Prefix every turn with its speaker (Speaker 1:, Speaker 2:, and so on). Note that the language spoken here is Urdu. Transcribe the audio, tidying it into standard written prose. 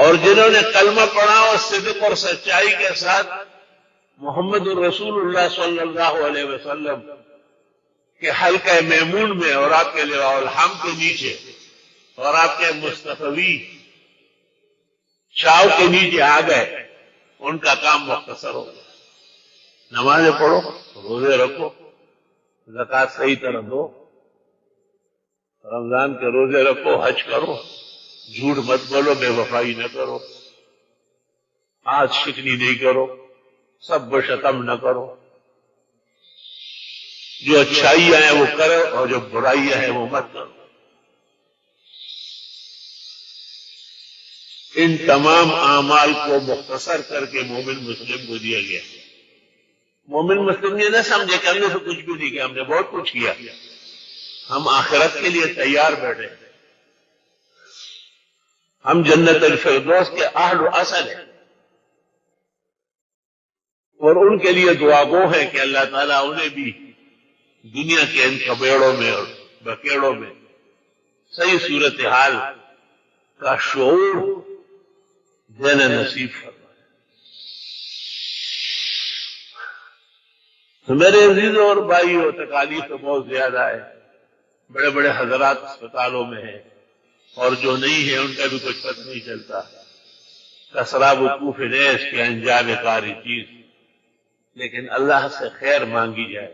Speaker 1: اور جنہوں نے کلمہ پڑھا اور صدق اور سچائی کے ساتھ محمد الرسول اللہ صلی اللہ علیہ وسلم کے حلقہ میمون میں اور آپ کے لواء الحمد کے نیچے اور آپ کے مصطفی چھاؤ کے نیچے آ گئے، ان کا کام مختصر ہو گیا۔ نمازیں پڑھو، روزے رکھو، زکوٰۃ صحیح طرح دو، رمضان کے روزے رکھو، حج کرو، جھوٹ مت بولو، بے وفائی نہ کرو، آج شکنی نہیں کرو، سب شتم نہ کرو، جو اچھائیاں ہیں وہ کرو اور جو برائیاں ہیں وہ مت کرو۔ ان تمام اعمال کو مختصر کر کے مومن مسلم کو دیا گیا۔ مومن مسلم یہ نہ سمجھے کہ ہم نے تو کچھ بھی نہیں کیا، ہم نے بہت کچھ کیا، ہم آخرت کے لیے تیار بیٹھے، ہم جنت الفردوس کے اہل و اصل ہیں، اور ان کے لیے دعا گو ہے کہ اللہ تعالیٰ انہیں بھی دنیا کے ان کبیڑوں میں اور بکیڑوں میں صحیح صورتحال کا شعور دینا نصیب فرمائے۔ تو میرے عزیزوں اور بھائیوں، تکالیف تو بہت زیادہ ہے، بڑے بڑے حضرات اسپتالوں میں ہیں، اور جو نہیں ہے ان کا بھی کچھ پتہ نہیں چلتا، کسراب وقوف نیس کے انجام کاری چیز، لیکن اللہ سے خیر مانگی جائے۔